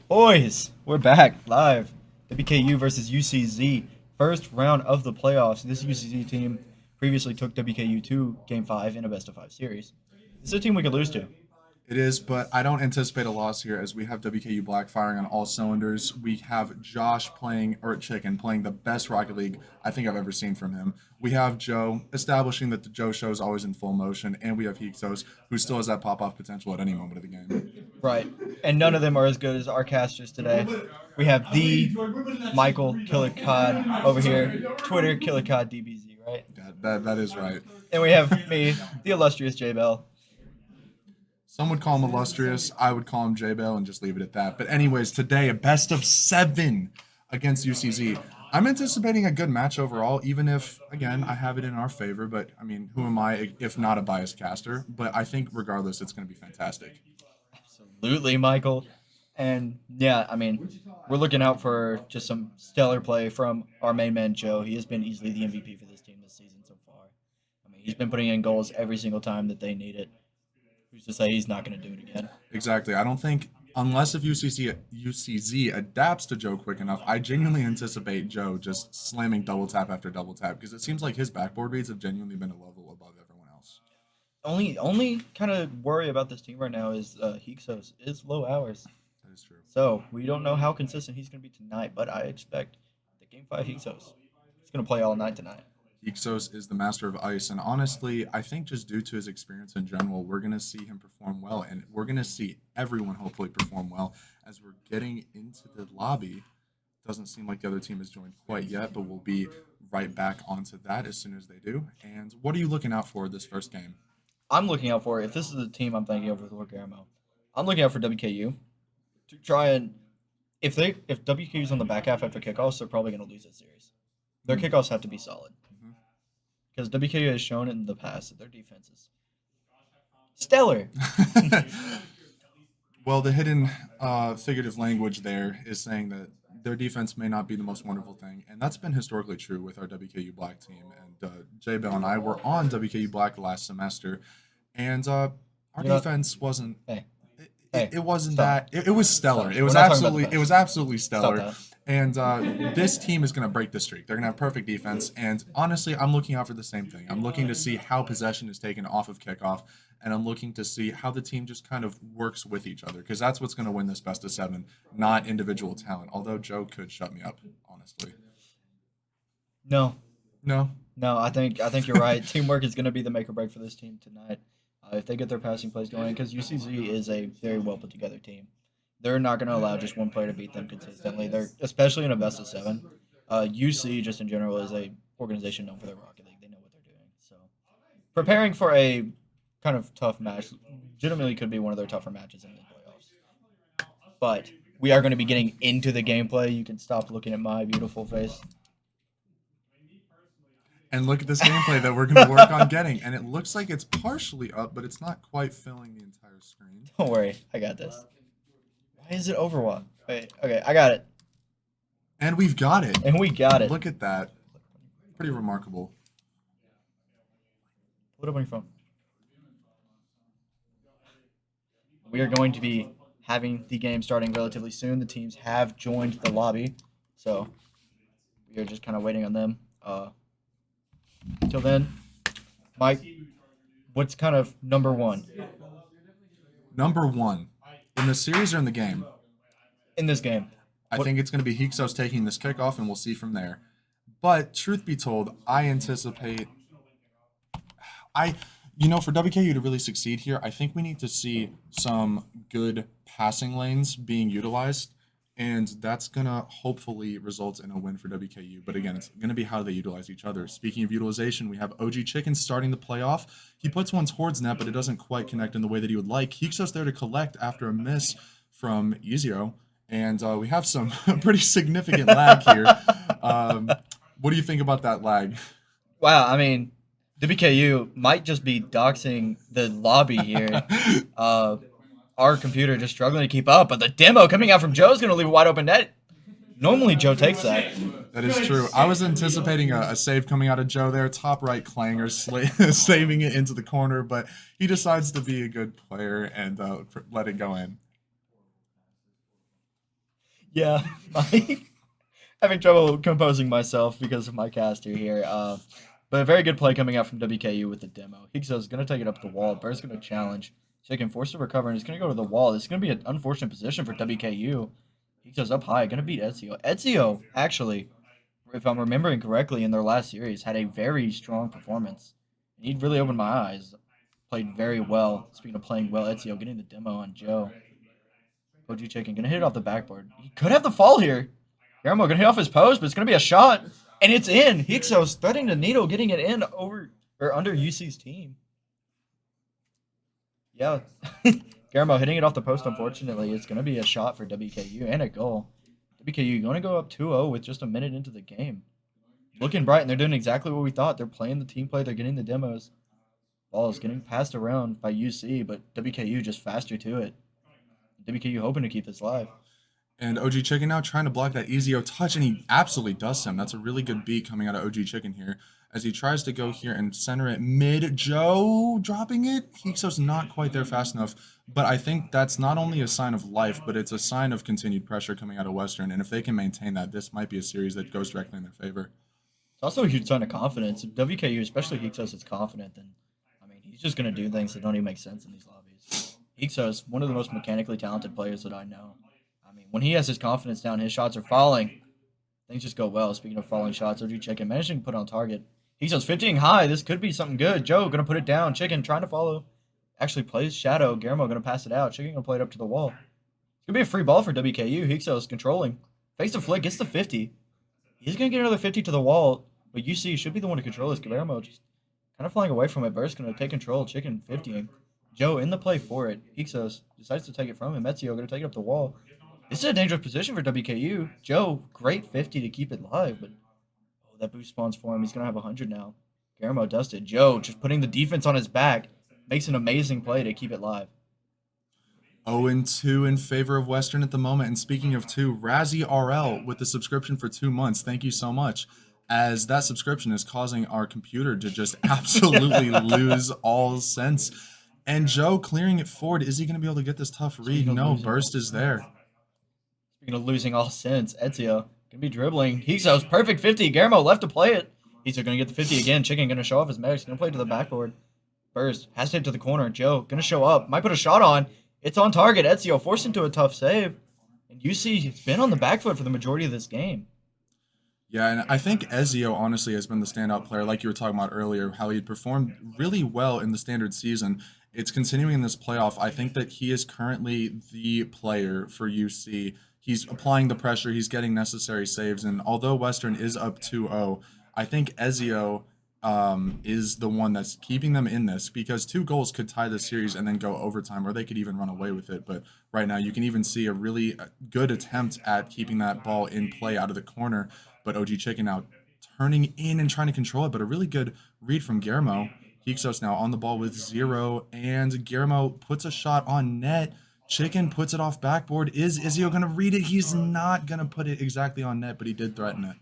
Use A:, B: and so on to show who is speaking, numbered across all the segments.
A: Boys, we're back live. WKU versus UCZ. First round of the playoffs. This UCZ team previously took WKU to Game 5 in a best of 5 series. This is a team we could lose to.
B: It is, but I don't anticipate a loss here as we have WKU Black firing on all cylinders. We have Josh playing, or Chicken playing the best Rocket League I think I've ever seen from him. We have Joe establishing that the Joe show is always in full motion, and we have Hixos, who still has that pop off potential at any moment of the game.
A: Right. And none of them are as good as our casters today. We have the Michael Killer Cod over here. Twitter Killer Cod DBZ, right?
B: That is right.
A: And we have me, the illustrious J Bell.
B: Some would call him illustrious. I would call him J Bell and just leave it at that. But anyways, today a best of 7 against UCZ. I'm anticipating a good match overall, even if, again, I have it in our favor. But, I mean, who am I if not a biased caster? But I think regardless, it's going to be fantastic.
A: Absolutely, Michael. And, yeah, I mean, we're looking out for just some stellar play from our main man, Joe. He has been easily the MVP for this team this season so far. I mean, he's been putting in goals every single time that they need it. Who's to say he's not going to do it again?
B: Exactly. I don't think, unless if UCZ adapts to Joe quick enough, I genuinely anticipate Joe just slamming double tap after double tap because it seems like his backboard reads have genuinely been a level above everyone else.
A: Only kind of worry about this team right now is Hixos is low hours.
B: That is true.
A: So we don't know how consistent he's going to be tonight, but I expect the Game 5 Hixos is going to play all night tonight.
B: Ixos is the master of ice, and honestly, I think just due to his experience in general, we're going to see him perform well, and we're going to see everyone hopefully perform well as we're getting into the lobby. Doesn't seem like the other team has joined quite yet, but we'll be right back onto that as soon as they do. And what are you looking out for this first game?
A: I'm looking out for, if this is the team I'm thinking of with Lord Garamo, I'm looking out for WKU to try and, if WKU's on the back half after kickoffs, they're probably going to lose this series. Their kickoffs have to be solid. Because WKU has shown in the past that their defense is stellar.
B: Well, the hidden figurative language there is saying that their defense may not be the most wonderful thing, and that's been historically true with our WKU Black team. And Jay Bell and I were on WKU Black last semester, and our defense wasn't. It wasn't
A: stop.
B: that. It was stellar.
A: Stop.
B: It was
A: We're not talking about the
B: absolutely. It was absolutely stellar.
A: Stop
B: And this team is going to break the streak. They're going to have perfect defense. And honestly, I'm looking out for the same thing. I'm looking to see how possession is taken off of kickoff, and I'm looking to see how the team just kind of works with each other, because that's what's going to win this best of 7, not individual talent. Although Joe could shut me up, honestly.
A: No,
B: No.
A: I think you're right. Teamwork is going to be the make or break for this team tonight. If they get their passing plays going, because UCZ is a very well put together team. They're not going to allow just one player to beat them consistently. They're especially in a best of 7. UC just in general is a organization known for their Rocket League. They know what they're doing. So preparing for a kind of tough match legitimately could be one of their tougher matches in the playoffs. But we are going to be getting into the gameplay. You can stop looking at my beautiful face.
B: And look at this gameplay that we're going to work on getting. And it looks like it's partially up, but it's not quite filling the entire screen.
A: Don't worry, I got this. Why is it Overwatch? Wait, okay, I got it.
B: And we've got it.
A: And we got it.
B: Look at that. Pretty remarkable.
A: Put it up on your phone. We are going to be having the game starting relatively soon. The teams have joined the lobby, so we are just kind of waiting on them. Until then, Mike, what's kind of number 1?
B: Number 1. In the series or in the game?
A: In this game.
B: I think it's going to be Hixos taking this kickoff, and we'll see from there. But truth be told, I anticipate... for WKU to really succeed here, I think we need to see some good passing lanes being utilized, and that's going to hopefully result in a win for WKU. But again, it's going to be how they utilize each other. Speaking of utilization, we have OG Chicken starting the playoff. He puts one towards net, but it doesn't quite connect in the way that he would like. Hixos there to collect after a miss from Ezio, and we have some pretty significant lag here. What do you think about that lag?
A: Wow, I mean, WKU might just be doxing the lobby here. Our computer just struggling to keep up, but the demo coming out from Joe is going to leave a wide open net. Normally, Joe takes that.
B: That is true. I was anticipating a save coming out of Joe there. Top right clanger saving it into the corner, but he decides to be a good player and let it go in.
A: Yeah, having trouble composing myself because of my caster here. But a very good play coming out from WKU with the demo. Higso is going to take it up the wall. Bird's going to challenge. Chicken forced to recover, and he's going to go to the wall. This is going to be an unfortunate position for WKU. Higso's up high, going to beat Ezio. Ezio, actually, if I'm remembering correctly, in their last series, had a very strong performance. And he really opened my eyes. Played very well. Speaking of playing well, Ezio getting the demo on Joe. OG Chicken gonna hit it off the backboard. He could have the fall here. Guillermo gonna hit off his post, but it's gonna be a shot, and it's in. Hixo's threading the needle, getting it in over or under UC's team. Yeah, Guillermo hitting it off the post. Unfortunately, it's gonna be a shot for WKU and a goal. WKU gonna go up 2-0 with just a minute into the game. Looking bright, and they're doing exactly what we thought. They're playing the team play. They're getting the demos. Ball is getting passed around by UC, but WKU just faster to it. WKU hoping to keep this live.
B: And OG Chicken now trying to block that Ezio touch, and he absolutely does him. That's a really good beat coming out of OG Chicken here as he tries to go here and center it mid. Joe dropping it. Hixo's not quite there fast enough, but I think that's not only a sign of life, but it's a sign of continued pressure coming out of Western. And if they can maintain that, this might be a series that goes directly in their favor.
A: It's also a huge sign of confidence. If WKU, especially Hixos, is confident, then I mean he's just going to do things that don't even make sense in these lobbies. Hixos, one of the most mechanically talented players that I know. I mean, when he has his confidence down, his shots are falling. Things just go well. Speaking of falling shots, OG Chicken managing to put on target. Hixos 15 high. This could be something good. Joe going to put it down. Chicken trying to follow. Actually plays Shadow. Guillermo going to pass it out. Chicken going to play it up to the wall. It's going to be a free ball for WKU. Hixos controlling. Fakes the flick. Gets the 50. He's going to get another 50 to the wall. But UC should be the one to control this. Guillermo just kind of flying away from it. Burst going to take control. Chicken 50ing. Joe in the play for it. Hixos decides to take it from him. Ezio going to take it up the wall. This is a dangerous position for WKU. Joe, great 50 to keep it live, but that boost spawns for him. He's going to have 100 now. Guillermo dusted. Joe just putting the defense on his back. Makes an amazing play to keep it live.
B: 0-2 in favor of Western at the moment. And speaking of 2, Razzie RL with the subscription for 2 months. Thank you so much. As that subscription is causing our computer to just absolutely lose all sense. And Joe clearing it forward. Is he going to be able to get this tough read? No, burst is there.
A: Speaking of losing all sense, Ezio going to be dribbling. Hixos, perfect 50. Guillermo left to play it. Hixos going to get the 50 again. Chicken going to show off his medics. Going to play to the backboard. Burst has to hit to the corner. Joe going to show up. Might put a shot on. It's on target. Ezio forced into a tough save. And UC has been on the back foot for the majority of this game.
B: Yeah, and I think Ezio honestly has been the standout player, like you were talking about earlier, how he performed really well in the standard season. It's continuing in this playoff. I think that he is currently the player for UC. He's applying the pressure. He's getting necessary saves. And although Western is up 2-0, I think Ezio is the one that's keeping them in this, because 2 goals could tie the series and then go overtime, or they could even run away with it. But right now you can even see a really good attempt at keeping that ball in play out of the corner. But OG Chicken now turning in and trying to control it, but a really good read from Guillermo. Hixos now on the ball with 0, and Guillermo puts a shot on net. Chicken puts it off backboard. Is Ezio going to read it? He's not going to put it exactly on net, but he did threaten it.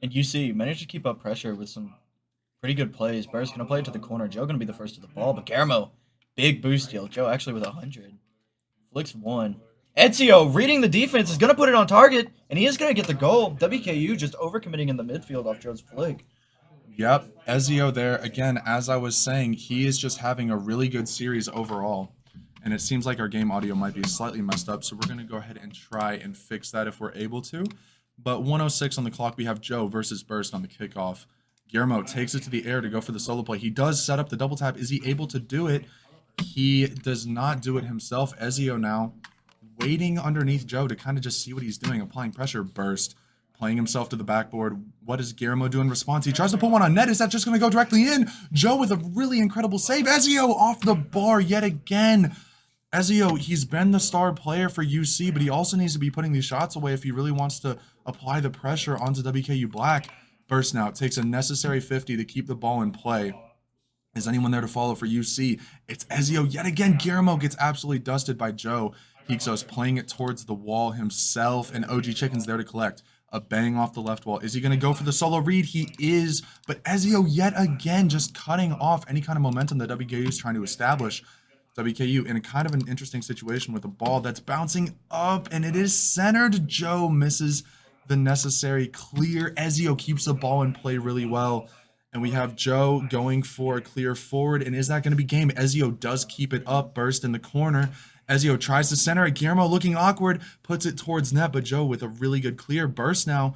A: And UC managed to keep up pressure with some pretty good plays. Burr's going to play it to the corner. Joe going to be the first to the ball, but Guillermo, big boost steal. Joe actually with 100. Flicks 1. Ezio reading the defense is going to put it on target, and he is going to get the goal. WKU just overcommitting in the midfield off Joe's flick.
B: Yep, Ezio there. Again, as I was saying, he is just having a really good series overall. And it seems like our game audio might be slightly messed up, so we're going to go ahead and try and fix that if we're able to. But 1:06 on the clock, we have Joe versus Burst on the kickoff. Guillermo takes it to the air to go for the solo play. He does set up the double tap. Is he able to do it? He does not do it himself. Ezio now waiting underneath Joe to kind of just see what he's doing, applying pressure. Burst, playing himself to the backboard. What does Guillermo do in response? He tries to put one on net. Is that just going to go directly in? Joe with a really incredible save. Ezio off the bar yet again. Ezio, he's been the star player for UC, but he also needs to be putting these shots away if he really wants to apply the pressure onto WKU Black. Burst now takes a necessary 50 to keep the ball in play. Is anyone there to follow for UC? It's Ezio yet again. Guillermo gets absolutely dusted by Joe. Hixos playing it towards the wall himself, and OG Chicken's there to collect. A bang off the left wall. Is he going to go for the solo read? He is, but Ezio yet again just cutting off any kind of momentum that WKU is trying to establish. WKU in a kind of an interesting situation with a ball that's bouncing up, and it is centered. Joe misses the necessary clear. Ezio keeps the ball in play really well. And we have Joe going for a clear forward. And is that going to be game? Ezio does keep it up. Burst in the corner. Ezio tries to center it. Guillermo looking awkward. Puts it towards net. But Joe with a really good clear. Burst now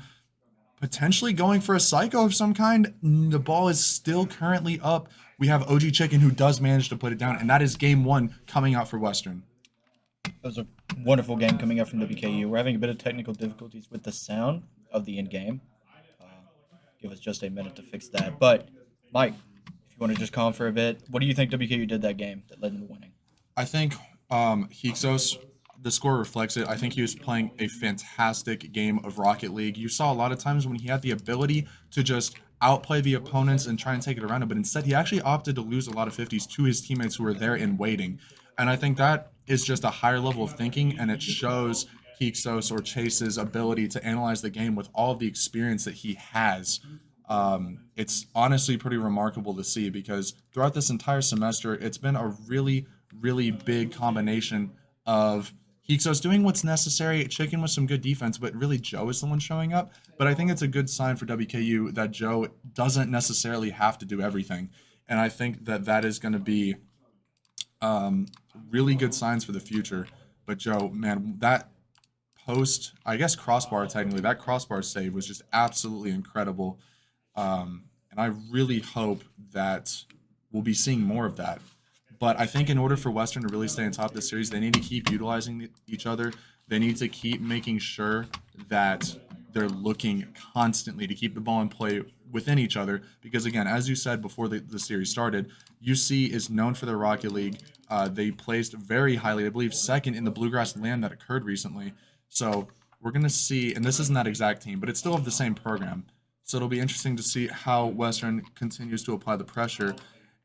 B: potentially going for a psycho of some kind. The ball is still currently up. We have OG Chicken who does manage to put it down. And that is game one coming out for Western.
A: That was a wonderful game coming out from WKU. We're having a bit of technical difficulties with the sound of the end game. Give us just a minute to fix that. But, Mike, if you want to just calm for a bit, what do you think WKU did that game that led them to winning?
B: I think Hyksos, the score reflects it. I think he was playing a fantastic game of Rocket League. You saw a lot of times when he had the ability to just outplay the opponents and try and take it around him, but instead he actually opted to lose a lot of 50s to his teammates who were there and waiting. And I think that is just a higher level of thinking, and it shows Hyksos or Chase's ability to analyze the game with all of the experience that he has. It's honestly pretty remarkable to see because throughout this entire semester, it's been a really, really big combination of Hyksos doing what's necessary, Chicken with some good defense, but really Joe is the one showing up. But I think it's a good sign for WKU that Joe doesn't necessarily have to do everything. And I think that that is going to be really good signs for the future. But Joe, man, that post, I guess crossbar technically, that crossbar save was just absolutely incredible. And I really hope that we'll be seeing more of that. But I think in order for Western to really stay on top of the series, they need to keep utilizing each other. They need to keep making sure that they're looking constantly to keep the ball in play within each other. Because again, as you said before the series started, UC is known for their Rocket League. They placed very highly, I believe, second in the Bluegrass LAN that occurred recently. So we're going to see, and this isn't that exact team, but it's still of the same program. So it'll be interesting to see how Western continues to apply the pressure.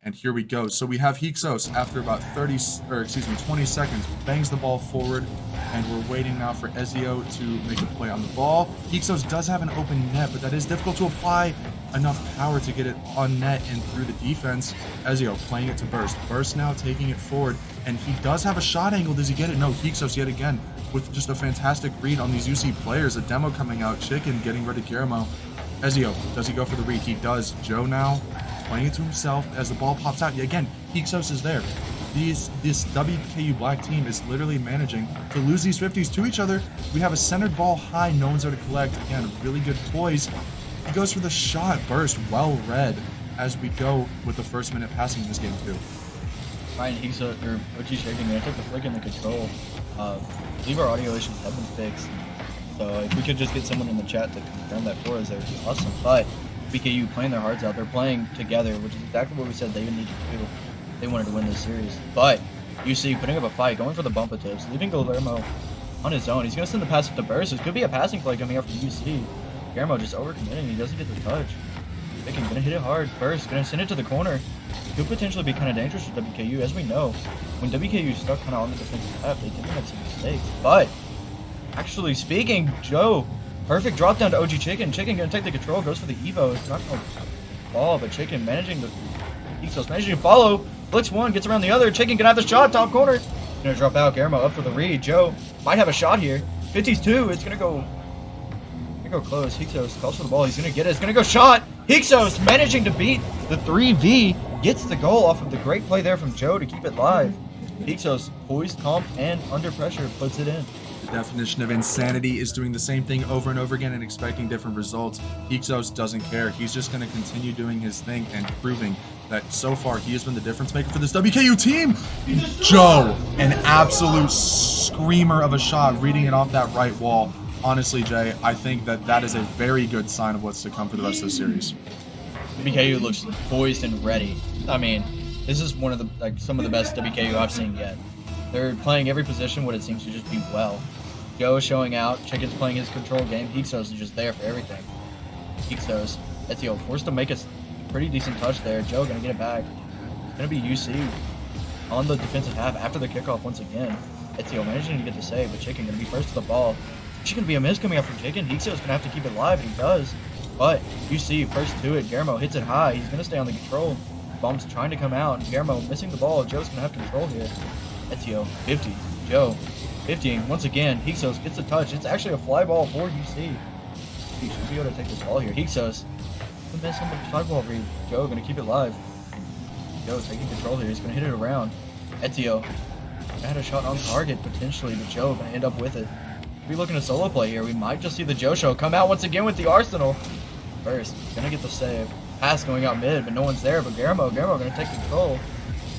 B: And here we go. So we have Hyksos after about 20 seconds, bangs the ball forward, and we're waiting now for Ezio to make a play on the ball. Hyksos does have an open net, but that is difficult to apply enough power to get it on net and through the defense. Ezio playing it to Burst. Burst now taking it forward, and he does have a shot angle. Does he get it? No, Hyksos yet again with just a fantastic read on these UC players. A demo coming out, Chicken getting rid of Guillermo. Ezio, does he go for the read? He does. Joe now playing it to himself as the ball pops out. Again, Hyksos is there. This WKU Black team is literally managing to lose these 50s to each other. We have a centered ball high, no one's there to collect. Again, really good poise. He goes for the shot. Burst, well read as we go with the first minute passing in this game too.
A: Ryan Hyksos, or OG Shaking, I took the flick in the control. I believe our audio issues have been fixed. So if we could just get someone in the chat to confirm that for us, that would be awesome. But BKU playing their hearts out. They're playing together, which is exactly what we said they needed to do. They wanted to win this series. But UC putting up a fight, going for the bumper tips, leaving Guillermo on his own. He's going to send the pass up to Burst. It could be a passing play coming up from UC. Guillermo just overcommitting. He doesn't get the touch. Chicken going to hit it hard. Burst going to send it to the corner. It could potentially be kind of dangerous for WKU. As we know, when WKU is stuck kind of on the defensive half, they did make some mistakes. But actually speaking, Joe, perfect drop down to OG Chicken. Chicken going to take the control, goes for the Evo. It's not going to fall, but Chicken managing to follow. Blitz one, gets around the other. Chicken going to have the shot, top corner. Going to drop out. Guillermo up for the read. Joe might have a shot here. 50s two. It's going to go close. Hyksos calls for the ball. He's going to get it. It's going to go shot. Hyksos managing to beat the 3v. Gets the goal off of the great play there from Joe to keep it live. Hyksos poised, calm, and under pressure puts it in.
B: The definition of insanity is doing the same thing over and over again and expecting different results. Hyksos doesn't care. He's just going to continue doing his thing and proving that so far he has been the difference maker for this WKU team. Joe, an absolute screamer of a shot, reading it off that right wall. Honestly, Jay, I think that is a very good sign of what's to come for the rest of the series.
A: WKU looks poised and ready. I mean, this is one of the some of the best WKU I've seen yet. They're playing every position what it seems to just be well. Joe is showing out. Chicken's playing his control game. Hyksos is just there for everything. Hyksos, Ezio forced to make a pretty decent touch there. Joe gonna get it back. It's gonna be UC on the defensive half after the kickoff once again. Ezio managing to get the save, but Chicken gonna be first to the ball. Chicken gonna be a miss coming out from Chicken. Hyksos gonna have to keep it live, and he does. But UC first to it. Guillermo hits it high. He's gonna stay on the control. bumps trying to come out. Guillermo missing the ball. Joe's going to have control here. Ezio, 50. Joe, 50. Once again, Hixos gets a touch. It's actually a fly ball for UC. He should be able to take this ball here. Hixos, the miss on the fly ball read. Joe going to keep it live. Joe taking control here. He's going to hit it around. Ezio had a shot on target potentially, but Joe going to end up with it. We're looking to solo play here. We might just see the Joe show come out once again with the Arsenal. First, going to get the save. Pass going out mid, but no one's there. But Guillermo going to take control.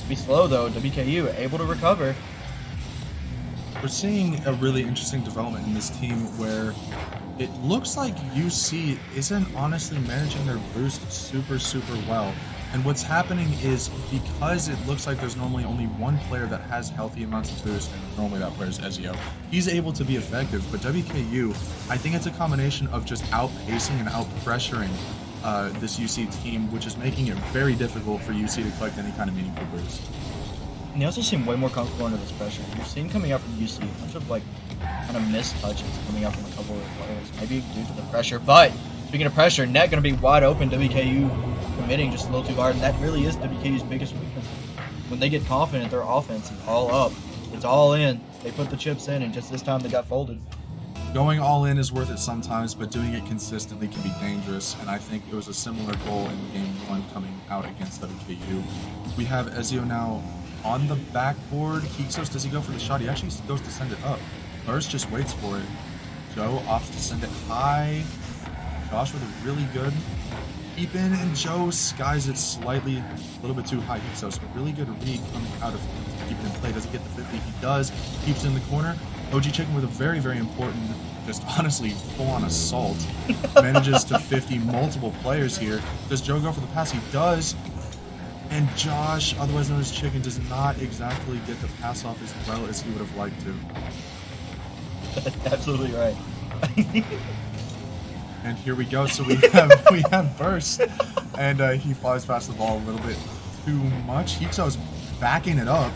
A: Be slow though. WKU able to recover.
B: We're seeing a really interesting development in this team where it looks like UC isn't honestly managing their boost super well. And what's happening is because it looks like there's normally only one player that has healthy amounts of boost, and normally that player is Ezio, he's able to be effective. But WKU, I think it's a combination of just outpacing and outpressuring this UC team, which is making it very difficult for UC to collect any kind of meaningful boost.
A: And they also seem way more comfortable under this pressure. You're seeing coming out from UC a bunch of kind of missed touches coming out from a couple of players, maybe due to the pressure. But speaking of pressure, net going to be wide open. WKU committing just a little too hard, and that really is WKU's biggest weakness. When they get confident, their offense is all up. It's all in. They put the chips in, and just this time they got folded.
B: Going all in is worth it sometimes, but doing it consistently can be dangerous, and I think it was a similar goal in Game 1 coming out against WKU. We have Ezio now on the backboard. Hixos, does he go for the shot? He actually goes to send it up. Burst just waits for it. Joe opts to send it high. Josh with a really good keep in, and Joe skies it slightly, a little bit too high. Hixos, a really good read coming out of keep it in play. Does he get the 50? He does. Keeps it in the corner. OG Chicken with a very important, just honestly full-on assault. Manages to 50 multiple players here. Does Joe go for the pass? He does. And Josh, otherwise known as Chicken, does not exactly get the pass off as well as he would have liked to.
A: That's absolutely right.
B: And here we go. So we have Burst, and he flies past the ball a little bit too much. Hixos backing it up,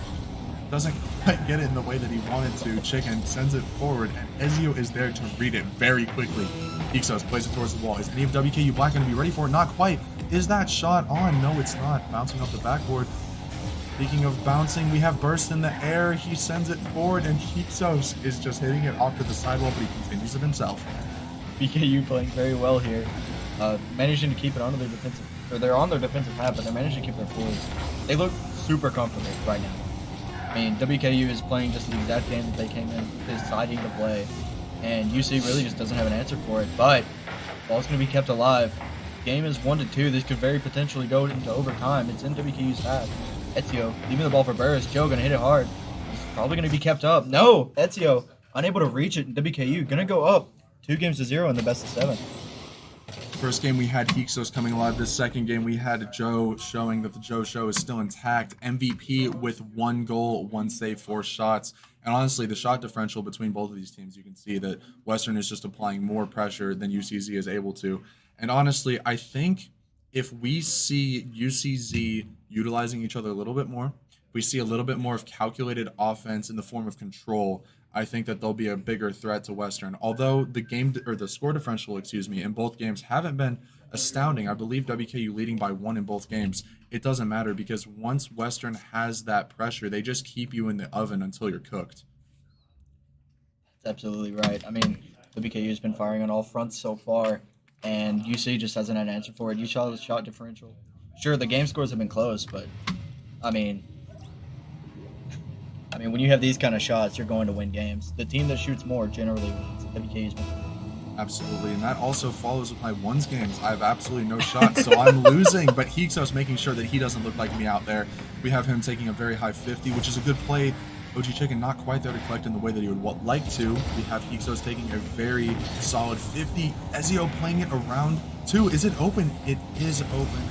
B: doesn't quite get it in the way that he wanted to. Chicken sends it forward, and Ezio is there to read it very quickly. Hixos plays it towards the wall. Is any of WKU Black going to be ready for it? Not quite. Is that shot on? No, it's not. Bouncing off the backboard. Speaking of bouncing, we have Burst in the air. He sends it forward, and Hixos is just hitting it off to the sidewall, but he continues it himself.
A: BKU playing very well here, managing to keep it onto their defensive, or they're on their defensive half, but they're managing to keep their forwards. They look super comfortable right now. I mean, WKU is playing just the exact game that they came in deciding to play, and UC really just doesn't have an answer for it. But ball's going to be kept alive. Game is 1-2. This could very potentially go into overtime. It's in WKU's half. Ezio leaving the ball for Burris. Joe going to hit it hard. It's probably going to be kept up. No, Ezio unable to reach it. And WKU going to go up 2-0 in the best of 7.
B: First game we had Hixos coming alive. This second game we had Joe showing that the Joe show is still intact. MVP with 1 goal, 1 save, 4 shots. And honestly, the shot differential between both of these teams, you can see that Western is just applying more pressure than UCZ is able to. And honestly, I think if we see UCZ utilizing each other a little bit more, if we see a little bit more of calculated offense in the form of control, I think that they'll be a bigger threat to Western. Although the score differential, in both games haven't been astounding. I believe WKU leading by 1 in both games. It doesn't matter because once Western has that pressure, they just keep you in the oven until you're cooked.
A: That's absolutely right. I mean, WKU has been firing on all fronts so far, and UC just hasn't had an answer for it. You saw the shot differential. Sure, the game scores have been close, but I mean, when you have these kind of shots, you're going to win games. The team that shoots more generally wins. WKU's been.
B: Absolutely, and that also follows with my ones games. I have absolutely no shots, so I'm losing, but Hixos making sure that he doesn't look like me out there. We have him taking a very high 50, which is a good play. OG Chicken not quite there to collect in the way that he would like to. We have Hixos taking a very solid 50. Ezio playing it around 2. Is it open? It is open.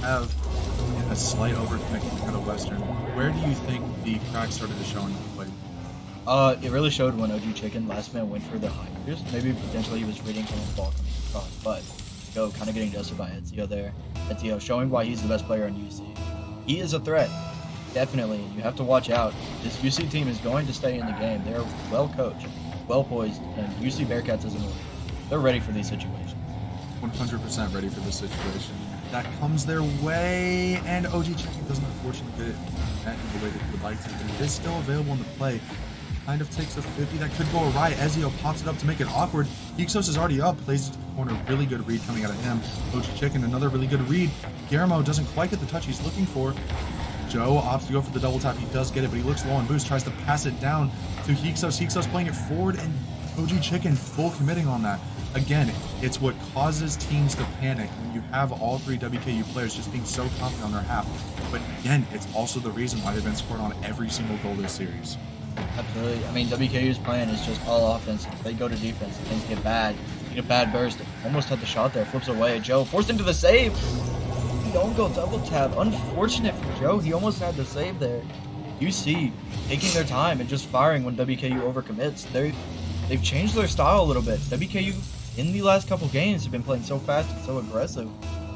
B: We have a slight overconnection to Western. Where do you think the crack started to show in the play?
A: It really showed when OG Chicken last man went for the high hitters. Maybe potentially he was reading someone's ball coming across, but Joe kind of getting dusted by Ezio there. Ezio showing why he's the best player on UC. He is a threat, definitely. You have to watch out. This UC team is going to stay in the game. They're well coached, well poised, and UC Bearcats isn't. They're ready for these situations.
B: 100% ready for this situation. that comes their way, and OG Chicken doesn't unfortunately get it in the way that he would like to, but it is still available in the play. Kind of takes a 50 that could go awry. Ezio pops it up to make it awkward. Hixos is already up, plays it to the corner. Really good read coming out of him. OG Chicken, another really good read. Guillermo doesn't quite get the touch he's looking for. Joe opts to go for the double tap. He does get it, but he looks low on boost. Tries to pass it down to Hixos. Hixos playing it forward, and OG Chicken full committing on that. Again, it's what causes teams to panic when you have all three WKU players just being so confident on their half. But again, it's also the reason why they've been scored on every single goal this series.
A: Absolutely. I mean, WKU's plan is just all offense. If they go to defense, if things get bad, you get a bad burst. Almost had the shot there, flips away. Joe forced into the save. He don't go double tap. Unfortunate for Joe. He almost had the save there. UC taking their time and just firing when WKU overcommits. They've changed their style a little bit. WKU in the last couple games have been playing so fast and so aggressive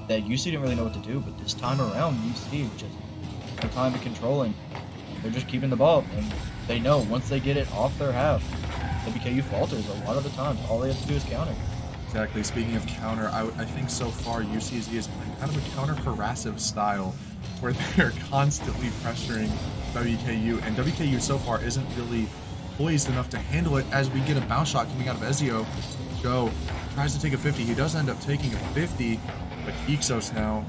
A: that UC didn't really know what to do. But this time around, UC just the time to controlling. They're just keeping the ball, and they know once they get it off their half, WKU falters a lot of the times. All they have to do is counter.
B: Exactly. Speaking of counter, I think so far UCZ is playing kind of a counter-harassive style where they're constantly pressuring WKU, and WKU so far isn't really poised enough to handle it as we get a bounce shot coming out of Ezio. Joe tries to take a 50. He does end up taking a 50, but Hixos now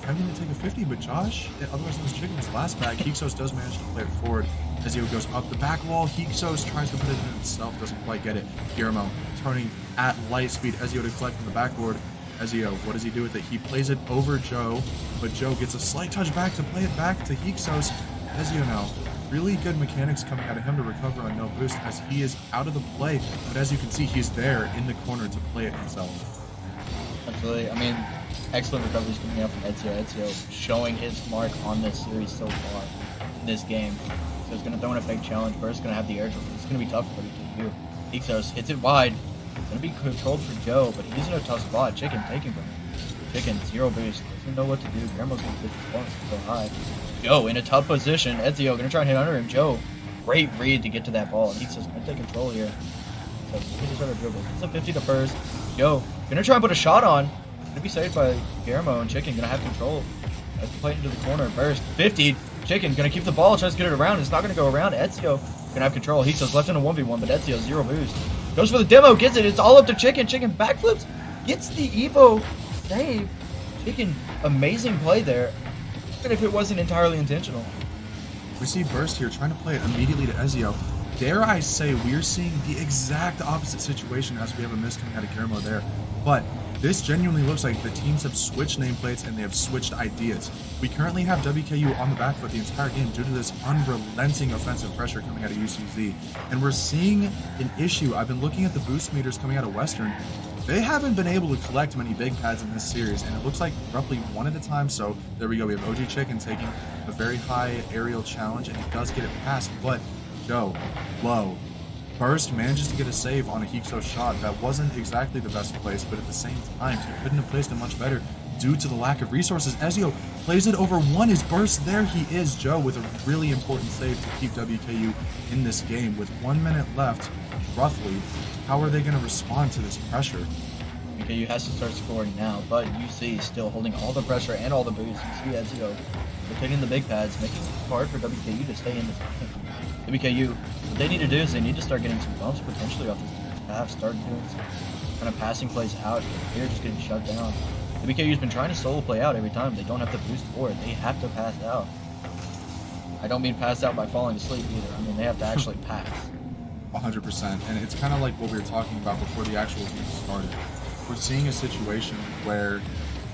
B: having to take a 50, but Josh, otherwise known as Chicken, his last back, Hixos does manage to play it forward. Ezio goes up the back wall. Hixos tries to put it in himself, doesn't quite get it. Guillermo turning at light speed. Ezio to collect from the backboard. Ezio, what does he do with it? He plays it over Joe, but Joe gets a slight touch back to play it back to Hixos. Ezio now, really good mechanics coming out of him to recover on no boost as he is out of the play, but as you can see, he's there in the corner to play it himself.
A: Absolutely. I mean, excellent recoveries coming out from Ezio. Ezio showing his mark on this series so far in this game. So he's going to throw in a fake challenge. Burst's going to have the air dribble. It's going to be tough for WKU. Hixos hits it wide. It's going to be controlled for Joe, but he's in a tough spot. Chicken taking from him. Chicken, zero boost. Doesn't know what to do. Guillermo's going to get the points so high. Joe in a tough position. Ezio going to try and hit under him. Joe, great read to get to that ball. Hixos going to take control here. So he just started dribble. It's a 50 to first. Joe going to try and put a shot on. Going to be saved by Guillermo, and Chicken going to have control. Has to play it into the corner. Burst. 50. Chicken going to keep the ball. Tries to get it around. It's not going to go around. Ezio going to have control. Hixos left in a 1v1, but Ezio zero boost. Goes for the demo. Gets it. It's all up to Chicken. Chicken backflips. Gets the Evo save. Chicken, amazing play there. Even if it wasn't entirely intentional.
B: We see Burst here trying to play it immediately to Ezio. Dare I say we're seeing the exact opposite situation as we have a miss coming out of Guillermo there. But this genuinely looks like the teams have switched nameplates and they have switched ideas. We currently have WKU on the back foot the entire game due to this unrelenting offensive pressure coming out of UCZ. And we're seeing an issue. I've been looking at the boost meters coming out of Western. They haven't been able to collect many big pads in this series, and it looks like roughly one at a time. So there we go. We have OG Chicken taking a very high aerial challenge, and he does get it past, but Joe, low. Burst manages to get a save on a Hixos shot that wasn't exactly the best place, but at the same time, he couldn't have placed it much better due to the lack of resources. Ezio plays it over one. His burst, there he is, Joe, with a really important save to keep WKU in this game. With 1 minute left, roughly, how are they going to respond to this pressure?
A: WKU has to start scoring now, but UC still holding all the pressure and all the boosts. You see Ezio taking the big pads, making it hard for WKU to stay in this game. WKU, what they need to do is they need to start getting some bumps potentially off this defensive half, start doing some kind of passing plays out. They're just getting shut down. WKU's been trying to solo play out every time. They don't have to boost forward. They have to pass out. I don't mean pass out by falling asleep either. I mean they have to actually pass.
B: 100%. And it's kind of like what we were talking about before the actual game started. We're seeing a situation where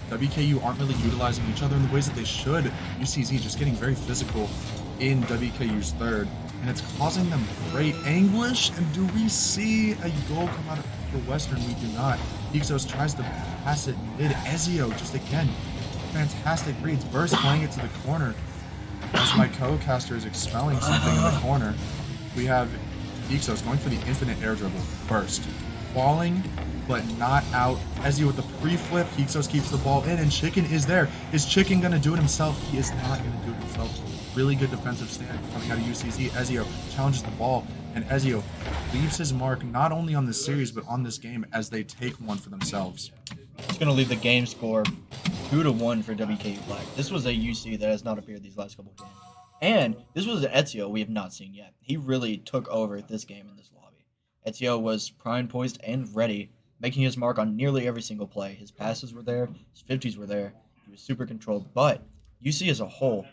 B: WKU aren't really utilizing each other in the ways that they should. UCZ just getting very physical in WKU's third, and it's causing them great anguish. And do we see a goal come out for Western? We do not. Hixos tries to pass it mid. Ezio, just again, fantastic reads. Burst playing it to the corner. As my co-caster is expelling something in the corner, we have Hixos going for the infinite air dribble. Burst. Falling, but not out. Ezio with the pre-flip. Hixos keeps the ball in, and Chicken is there. Is Chicken going to do it himself? He is not going to do it himself. Really good defensive stand coming out of UCZ. Ezio challenges the ball, and Ezio leaves his mark not only on this series, but on this game as they take one for themselves.
A: It's going to leave the game score 2-1 for WKU Black. This was a UC that has not appeared these last couple games. And this was an Ezio we have not seen yet. He really took over this game in this lobby. Ezio was prime, poised, and ready, making his mark on nearly every single play. His passes were there, his 50s were there. He was super controlled. But UC as a whole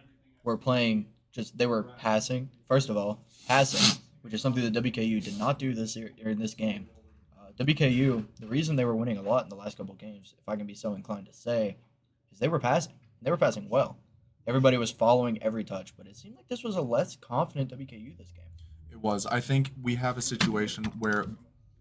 A: were playing they were passing. First of all, passing, which is something that WKU did not do in this game. WKU, the reason they were winning a lot in the last couple games, if I can be so inclined to say, is they were passing. They were passing well. Everybody was following every touch, but it seemed like this was a less confident WKU this game.
B: It was. I think we have a situation where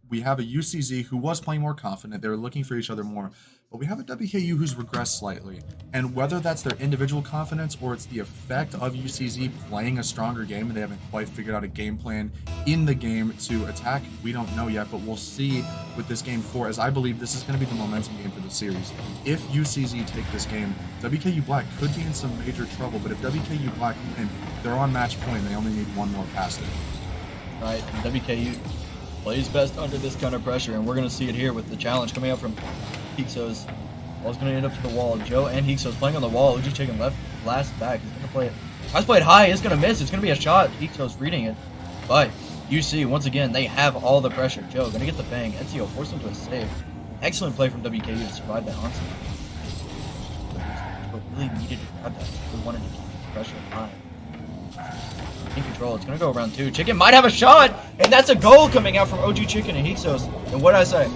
B: we have a UCZ who was playing more confident. They were looking for each other more. But we have a WKU who's regressed slightly. And whether that's their individual confidence or it's the effect of UCZ playing a stronger game and they haven't quite figured out a game plan in the game to attack, we don't know yet. But we'll see with this game 4, as I believe this is going to be the momentum game for the series. If UCZ take this game, WKU Black could be in some major trouble. But if WKU Black win, they're on match point. They only need one more pass there.
A: Right, and WKU plays best under this kind of pressure, and we're going to see it here with the challenge coming up from Hixos. Ball's going to end up to the wall. Joe and Hixos playing on the wall. Uji Chicken last back. He's going to play it. Pass played high. It's going to miss. It's going to be a shot. Hixos reading it. But you see, once again, they have all the pressure. Joe going to get the bang. Ezio forced him to a save. Excellent play from WKU to survive that onset. But really needed to grab that. We wanted to keep the pressure high. In control. It's going to go around 2. Chicken might have a shot, and that's a goal coming out from OG Chicken and Hixos. And what did I say?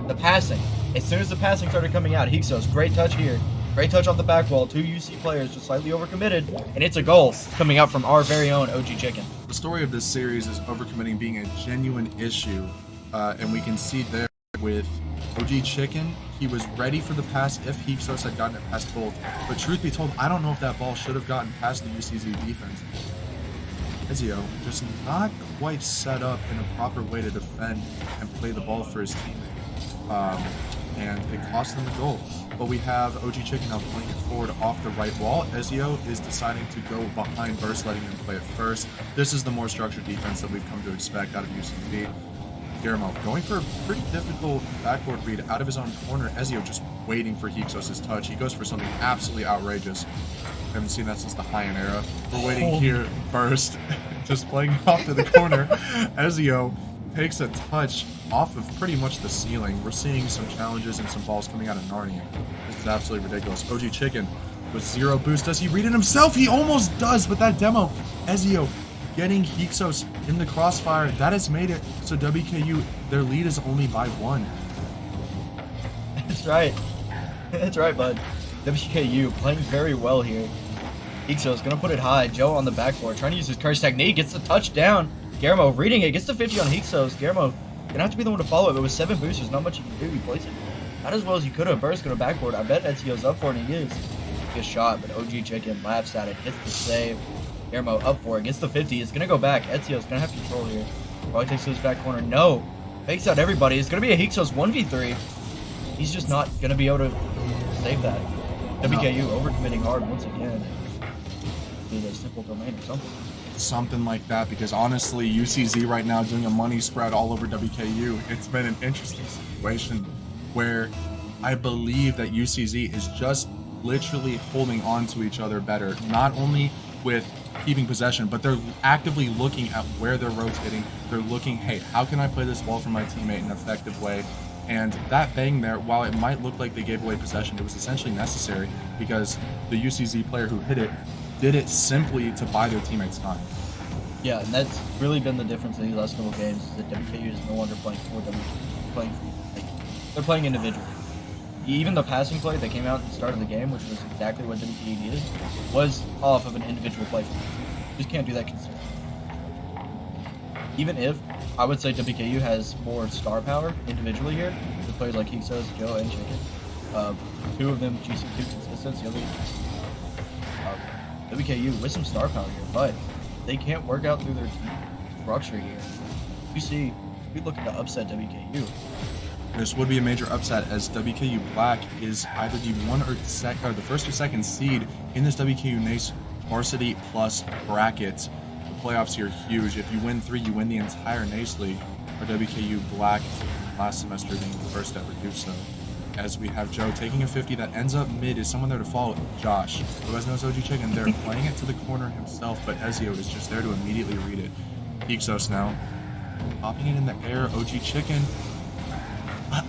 A: The passing. As soon as the passing started coming out, Hixos, great touch here. Great touch off the back wall. 2 UC players just slightly overcommitted, and it's a goal coming out from our very own OG Chicken.
B: The story of this series is overcommitting being a genuine issue, and we can see there with OG Chicken, he was ready for the pass if Hixos had gotten it past both. But truth be told, I don't know if that ball should have gotten past the UCZ defense. Ezio just not quite set up in a proper way to defend and play the ball for his teammate. And it cost them the goal. But we have OG Chicken now playing it forward off the right wall. Ezio is deciding to go behind Burst, letting him play it first. This is the more structured defense that we've come to expect out of UCB. Guillermo going for a pretty difficult backboard read out of his own corner. Ezio just waiting for Hixos' touch. He goes for something absolutely outrageous. Haven't seen that since the high-end era. We're waiting here. Burst just playing off to the corner. Ezio takes a touch off of pretty much the ceiling. We're seeing some challenges and some balls coming out of Narnia. This is absolutely ridiculous. OG Chicken with 0 boost. Does he read it himself? He almost does, but that demo, Ezio getting Hixos in the crossfire, that has made it so WKU, their lead is only by 1.
A: That's right. That's right, bud. WKU playing very well here. Hixos gonna put it high. Joe on the backboard trying to use his curse technique. Gets the touchdown. Guillermo reading it. Gets the 50 on Hixos. Guillermo gonna have to be the one to follow it. But with 7 boosters, not much you can do. He plays it not as well as you could have. Burst gonna backboard. I bet Ezio's up for it, and he is. Good shot, but OG Chicken laughs at it. Hits the save. Guillermo up for it. Gets the 50. It's gonna go back. Ezio's gonna have control here. Probably takes to his back corner. No. Fakes out everybody. It's gonna be a Hixos 1v3. He's just not gonna be able to save that. WKU overcommitting hard once again. Need a simple domain or something.
B: Something like that, because honestly, UCZ right now doing a money spread all over WKU. It's been an interesting situation where I believe that UCZ is just literally holding on to each other better, not only with keeping possession, but they're actively looking at where they're rotating. They're looking, hey, how can I play this ball for my teammate in an effective way? And that bang there, while it might look like they gave away possession, it was essentially necessary because the UCZ player who hit it did it simply to buy their teammates time.
A: Yeah, and that's really been the difference in these last couple of games, is that WKU is no longer playing for they're playing individually. Even the passing play that came out at the start of the game, which was exactly what WKU needed, was off of an individual play. You just can't do that consistently. Even if I would say WKU has more star power individually here, with players like Hixos, Joe, and Chicken. 2 of them GC2 consistent, the other WKU with some star power here, but they can't work out through their team structure here. You see, we look at the upset WKU.
B: This would be a major upset, as WKU Black is either the the first or second seed in this WKU NACE Varsity Plus bracket. The playoffs here are huge. If you win 3, you win the entire NACE League. Or WKU Black last semester being the first to ever do so. as we have Joe taking a 50 that ends up mid. Is someone there to follow? Josh, who guys knows OG Chicken. They're playing it to the corner himself, but Ezio is just there to immediately read it. Ixos now popping it in the air. OG Chicken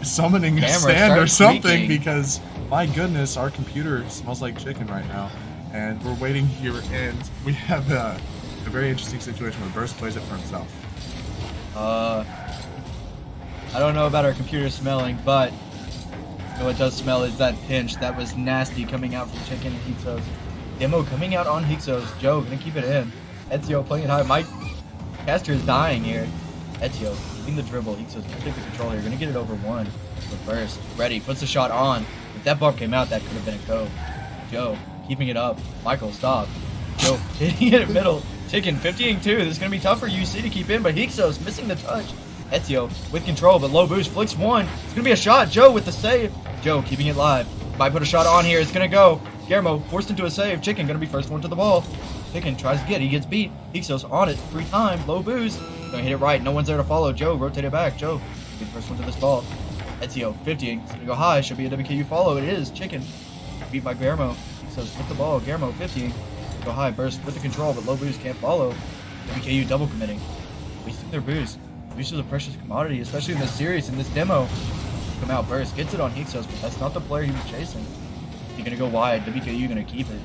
B: summoning a stand or something because, my goodness, our computer smells like chicken right now. And we're waiting here, and we have a very interesting situation where Burst plays it for himself.
A: I don't know about our computer smelling, but you know what does smell is that pinch. That was nasty coming out from Chicken and Hixos. Demo coming out on Hixos. Joe gonna keep it in. Ezio playing it high. Mike Caster is dying here. Ezio keeping the dribble. Hixos gonna take the control here. Gonna get it over one. Reverse. Ready. Puts the shot on. If that bump came out, that could have been a go. Joe keeping it up. Michael, stop. Joe hitting it in middle. Chicken 50-2. This is going to be tough for UC to keep in, but Hixos missing the touch. Ezio with control, but low boost. Flicks one. It's going to be a shot. Joe with the save. Joe keeping it live. Might put a shot on here. It's going to go. Guillermo forced into a save. Chicken going to be first one to the ball. Chicken tries to get. He gets beat. Hixos on it. 3-time. Low boost. Going to hit it right. No one's there to follow. Joe rotate it back. Joe be the first one to this ball. Ezio 50. It's going to go high. Should be a WKU follow. It is. Chicken beat by Guillermo. Hixos with the ball. Guillermo 50. Go high. Burst with the control, but low boost can't follow. WKU double committing. Wasting their boost. Boost is a precious commodity, especially in this series, in this demo. Come out. Burst gets it on Hixos, but that's not the player he was chasing. He's going to go wide. WKU going to keep it.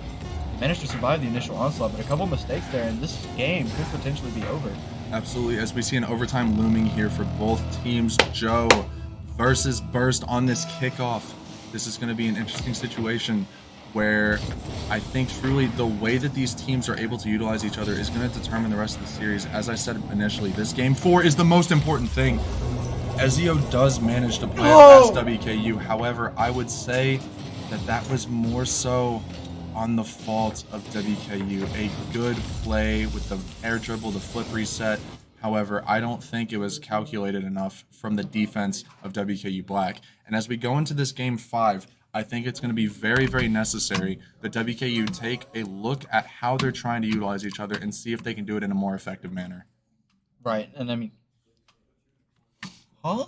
A: He managed to survive the initial onslaught, but a couple mistakes there, and this game could potentially be over.
B: Absolutely, as we see an overtime looming here for both teams. Joe versus Burst on this kickoff. This is going to be an interesting situation where I think truly the way that these teams are able to utilize each other is going to determine the rest of the series. As I said initially, this game 4 is the most important thing. Ezio does manage to play past WKU. However, I would say that was more so on the fault of WKU. A good play with the air dribble, the flip reset. However, I don't think it was calculated enough from the defense of WKU Black. And as we go into this game 5, I think it's going to be very, very necessary that WKU take a look at how they're trying to utilize each other and see if they can do it in a more effective manner.
A: Right, and I mean... Huh?